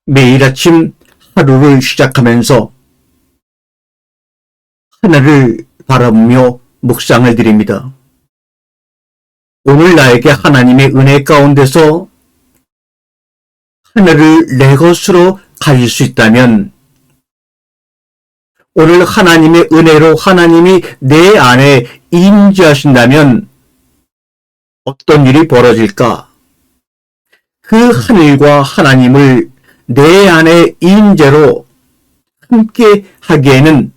매일 아침 하루를 시작하면서 하늘을 바라보며 묵상을 드립니다. 오늘 나에게 하나님의 은혜 가운데서 하늘을 내 것으로 가질 수 있다면, 오늘 하나님의 은혜로 하나님이 내 안에 임재하신다면 어떤 일이 벌어질까? 그 하늘과 하나님을 내 안에 임재로 함께 하기에는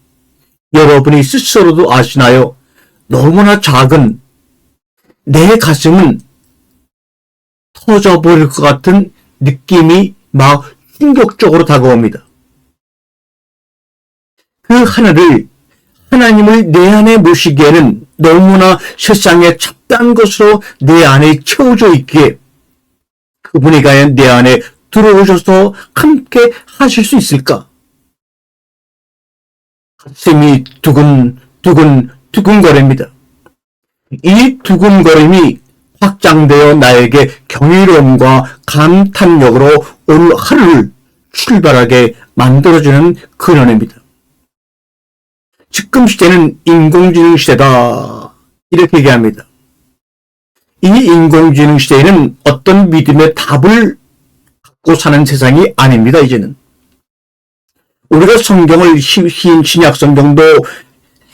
여러분이 스스로도 아시나요? 너무나 작은 내 가슴은 터져버릴 것 같은 느낌이 막 충격적으로 다가옵니다. 그 하늘을, 하나님을 내 안에 모시기에는 너무나 세상에 잡다한 것으로 내 안에 채워져 있기에 그분이 과연 내 안에 들어오셔서 함께 하실 수 있을까? 가슴이 두근거립니다. 이 두근거림이 확장되어 나에게 경이로움과 감탄력으로 오늘 하루를 출발하게 만들어주는 근원입니다. 지금 시대는 인공지능 시대다, 이렇게 얘기합니다. 이 인공지능 시대에는 어떤 믿음의 답을 갖고 사는 세상이 아닙니다. 이제는 우리가 성경을 신약 성경도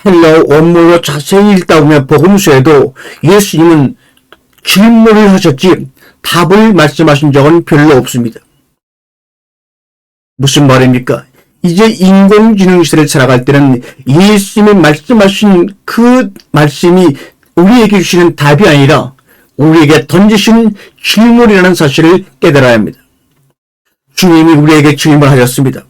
헬라어 원문으로 자세히 읽다 보면 복음서에도 예수님은 질문을 하셨지 답을 말씀하신 적은 별로 없습니다. 무슨 말입니까? 이제 인공지능 시대를 살아갈 때는 예수님이 말씀하신 그 말씀이 우리에게 주시는 답이 아니라 우리에게 던지신 질문이라는 사실을 깨달아야 합니다. 주님이 우리에게 질문하셨습니다.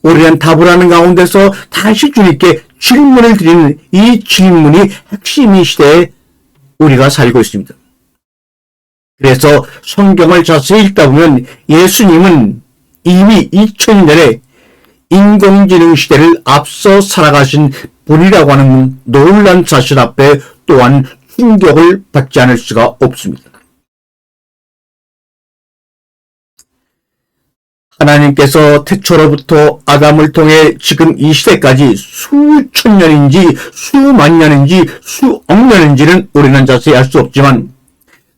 우리는 답을 하는 가운데서 다시 주님께 질문을 드리는 이 질문이 핵심인 시대에 우리가 살고 있습니다. 그래서 성경을 자세히 읽다 보면 예수님은 이미 2000년에 인공지능 시대를 앞서 살아가신 분이라고 하는 놀라운 사실 앞에 또한 충격을 받지 않을 수가 없습니다. 하나님께서 태초로부터 아담을 통해 지금 이 시대까지 수천 년인지 수만 년인지 수억 년인지는 우리는 자세히 알 수 없지만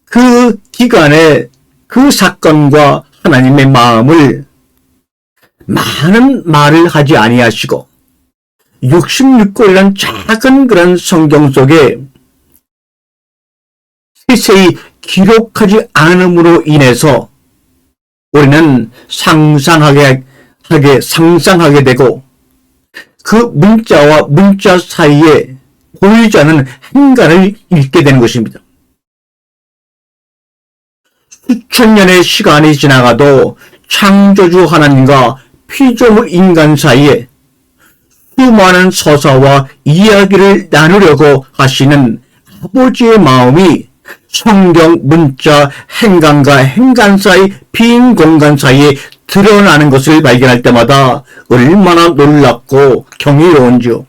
그 기간에 그 사건과 하나님의 마음을 많은 말을 하지 아니하시고 66권이라는 작은 그런 성경 속에 세세히 기록하지 않음으로 인해서 우리는 상상하게 되고 그 문자와 문자 사이에 보이지 않는 행간을 읽게 되는 것입니다. 수천 년의 시간이 지나가도 창조주 하나님과 피조물 인간 사이에 수많은 서사와 이야기를 나누려고 하시는 아버지의 마음이 성경 문자 행간과 행간 사이 빈 공간 사이에 드러나는 것을 발견할 때마다 얼마나 놀랍고 경이로운지요.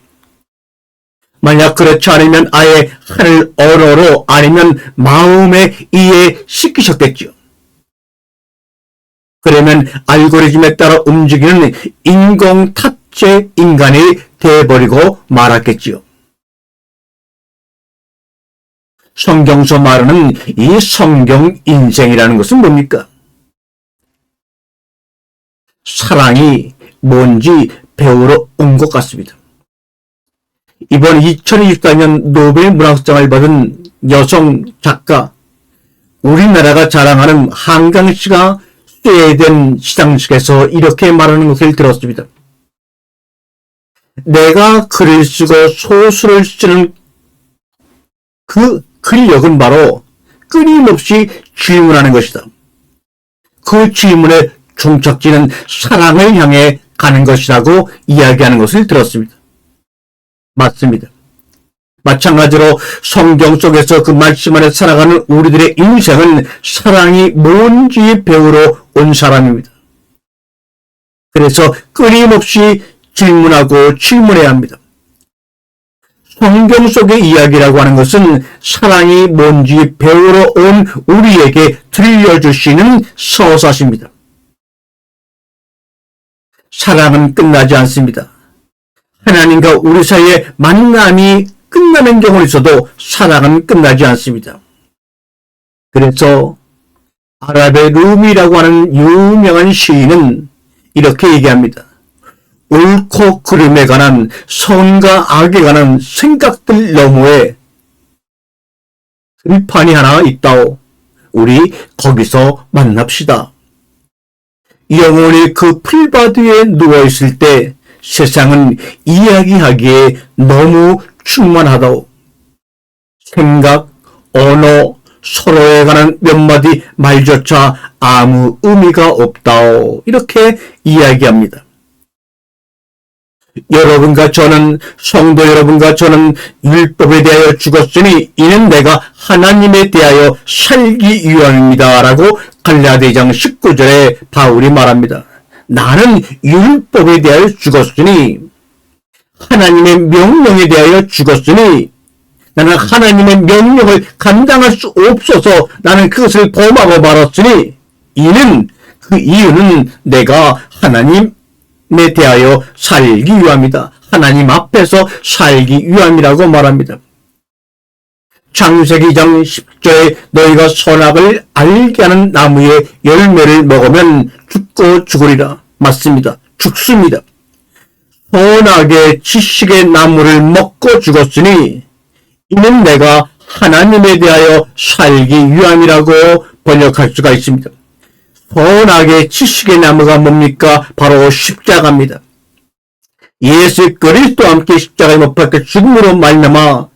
만약 그렇지 않으면 아예 하늘 언어로 아니면 마음에 이해시키셨겠지요. 그러면 알고리즘에 따라 움직이는 인공 탑재 인간이 되어버리고 말았겠지요. 성경서 말하는 이 성경 인생이라는 것은 뭡니까? 사랑이 뭔지 배우러 온 것 같습니다. 이번 2024년 노벨 문학상을 받은 여성 작가, 우리나라가 자랑하는 한강 씨가 스웨덴 시상식에서 이렇게 말하는 것을 들었습니다. 내가 글을 쓰고 소설을 쓰는 그 근력은 바로 끊임없이 질문하는 것이다. 그 질문의 종착지는 사랑을 향해 가는 것이라고 이야기하는 것을 들었습니다. 맞습니다. 마찬가지로 성경 속에서 그 말씀 안에 살아가는 우리들의 인생은 사랑이 뭔지 배우러 온 사람입니다. 그래서 끊임없이 질문하고 질문해야 합니다. 성경 속의 이야기라고 하는 것은 사랑이 뭔지 배우러 온 우리에게 들려주시는 서사십니다. 사랑은 끝나지 않습니다. 하나님과 우리 사이의 만남이 끝나는 경우는 있어도 사랑은 끝나지 않습니다. 그래서 아랍의 룸이라고 하는 유명한 시인은 이렇게 얘기합니다. 옳고 그름에 관한 선과 악에 관한 생각들 너머에 들판이 하나 있다오. 우리 거기서 만납시다. 영원히 그 풀바디에 누워있을 때 세상은 이야기하기에 너무 충만하다오. 생각, 언어, 서로에 관한 몇 마디 말조차 아무 의미가 없다오. 이렇게 이야기합니다. 여러분과 저는, 성도 여러분과 저는 율법에 대하여 죽었으니 이는 내가 하나님에 대하여 살기 위함입니다. 라고 갈라디아 2장 19절에 바울이 말합니다. 나는 율법에 대하여 죽었으니, 하나님의 명령에 대하여 죽었으니, 나는 하나님의 명령을 감당할 수 없어서 나는 그것을 범하고 말았으니, 그 이유는 내가 하나님에 대하여 살기 위함이다. 하나님 앞에서 살기 위함이라고 말합니다. 창세기 2장 10절에 너희가 선악을 알게 하는 나무의 열매를 먹으면 죽고 죽으리라. 맞습니다. 죽습니다. 선악의 지식의 나무를 먹고 죽었으니 이는 내가 하나님에 대하여 살기 위함이라고 번역할 수가 있습니다. 선악의 지식의 나무가 뭡니까? 바로 십자가입니다. 예수 그리스도와 함께 십자가에 못 박혀 죽음으로 말미암아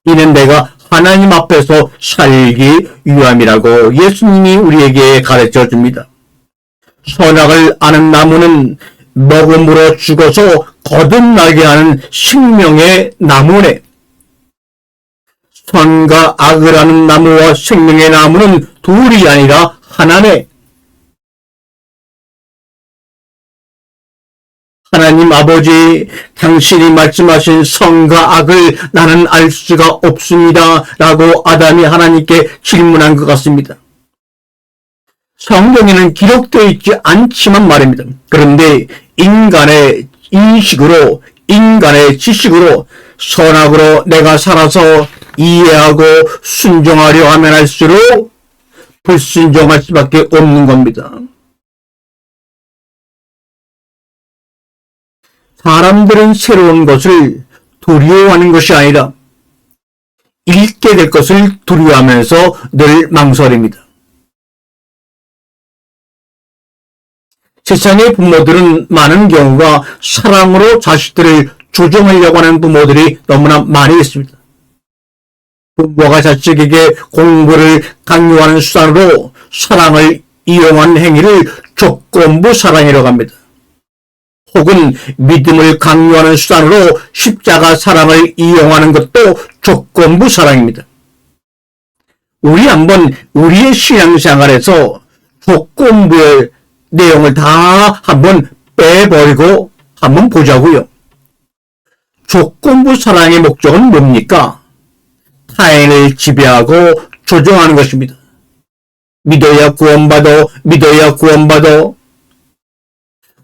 이는 내가 하나님 앞에서 살기 위함이라고 예수님이 우리에게 가르쳐 줍니다. 선악을 아는 나무는 먹음으로 죽어서 거듭나게 하는 생명의 나무네. 선과 악을 아는 나무와 생명의 나무는 둘이 아니라 하나네. 하나님 아버지, 당신이 말씀하신 선과 악을 나는 알 수가 없습니다. 라고 아담이 하나님께 질문한 것 같습니다. 성경에는 기록되어 있지 않지만 말입니다. 그런데 인간의 인식으로, 인간의 지식으로, 선악으로 내가 살아서 이해하고 순종하려 하면 할수록 불순종할 수밖에 없는 겁니다. 사람들은 새로운 것을 두려워하는 것이 아니라 잃게 될 것을 두려워하면서 늘 망설입니다. 세상의 부모들은 많은 경우가 사랑으로 자식들을 조종하려고 하는 부모들이 너무나 많이 있습니다. 부모가 자식에게 공부를 강요하는 수단으로 사랑을 이용한 행위를 조건부 사랑이라고 합니다. 혹은 믿음을 강요하는 수단으로 십자가 사랑을 이용하는 것도 조건부 사랑입니다. 우리 한번 우리의 신앙생활에서 조건부의 내용을 다 한번 빼버리고 한번 보자고요. 조건부 사랑의 목적은 뭡니까? 타인을 지배하고 조종하는 것입니다. 믿어야 구원받아, 믿어야 구원받아.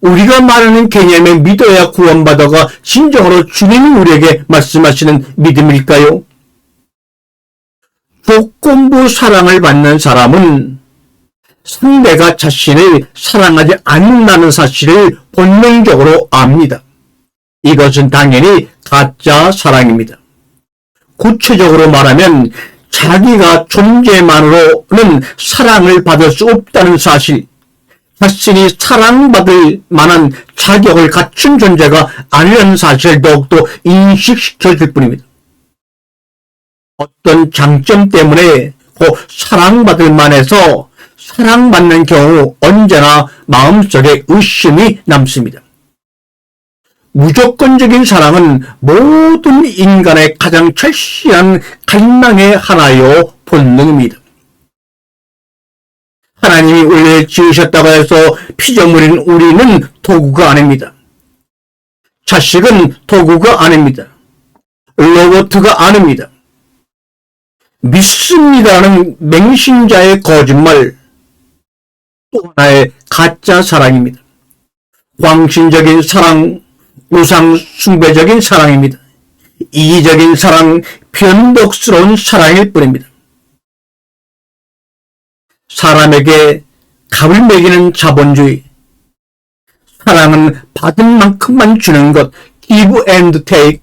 우리가 말하는 개념의 믿어야 구원받아가 진정으로 주님이 우리에게 말씀하시는 믿음일까요? 조건부 사랑을 받는 사람은 상대가 자신을 사랑하지 않는다는 사실을 본능적으로 압니다. 이것은 당연히 가짜 사랑입니다. 구체적으로 말하면 자기가 존재만으로는 사랑을 받을 수 없다는 사실, 자신이 사랑받을 만한 자격을 갖춘 존재가 아니라는 사실을 더욱더 인식시켜줄 뿐입니다. 어떤 장점 때문에 그 사랑받을 만해서 사랑받는 경우 언제나 마음속에 의심이 남습니다. 무조건적인 사랑은 모든 인간의 가장 철저한 갈망의 하나요 본능입니다. 하나님이 우리를 지으셨다고 해서 피조물인 우리는 도구가 아닙니다. 자식은 도구가 아닙니다. 로봇가 아닙니다. 믿습니다라는 맹신자의 거짓말, 또 하나의 가짜 사랑입니다. 광신적인 사랑, 우상 숭배적인 사랑입니다. 이기적인 사랑, 변덕스러운 사랑일 뿐입니다. 사람에게 값을 매기는 자본주의, 사랑은 받은 만큼만 주는 것, give and take.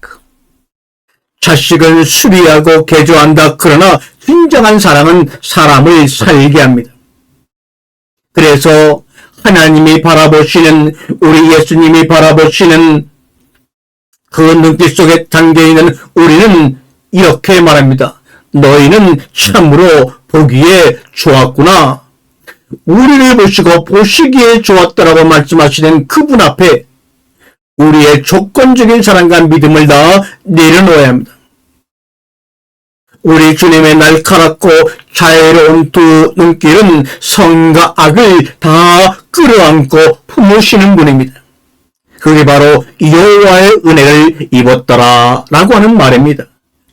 자식을 수리하고 개조한다. 그러나 진정한 사랑은 사람을 살게 합니다. 그래서 하나님이 바라보시는, 우리 예수님이 바라보시는 그 눈빛 속에 담겨있는 우리는 이렇게 말합니다. 너희는 참으로 보기에 좋았구나. 우리를 보시고 보시기에 좋았다라고 말씀하시는 그분 앞에 우리의 조건적인 사랑과 믿음을 다 내려놓아야 합니다. 우리 주님의 날카롭고 자애로운 두 눈길은 선과 악을 다 끌어안고 품으시는 분입니다. 그게 바로 여호와의 은혜를 입었더라 라고 하는 말입니다.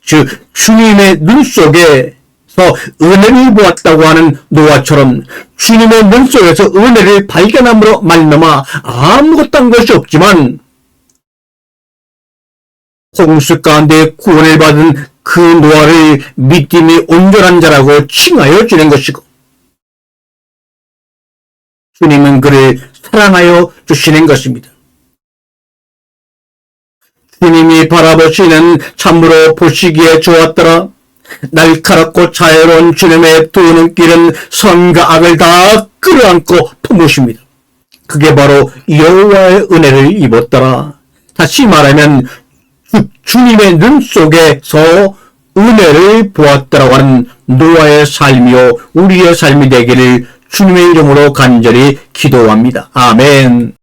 즉 주님의 눈 속에서 은혜를 보았다고 하는 노아처럼 주님의 눈 속에서 은혜를 발견함으로 말미암아 아무것도 한 것이 없지만 홍수 가운데 구원을 받은 그 노아를 믿음이 온전한 자라고 칭하여 주는 것이고, 주님은 그를 사랑하여 주시는 것입니다. 주님이 바라보시는 참으로 보시기에 좋았더라. 날카롭고 자애로운 주님의 두 눈길은 선과 악을 다 끌어안고 품으십니다. 그게 바로 여호와의 은혜를 입었더라. 다시 말하면 주님의 눈 속에서 은혜를 보았다라고 하는 노아의 삶이요 우리의 삶이 되기를 주님의 이름으로 간절히 기도합니다. 아멘.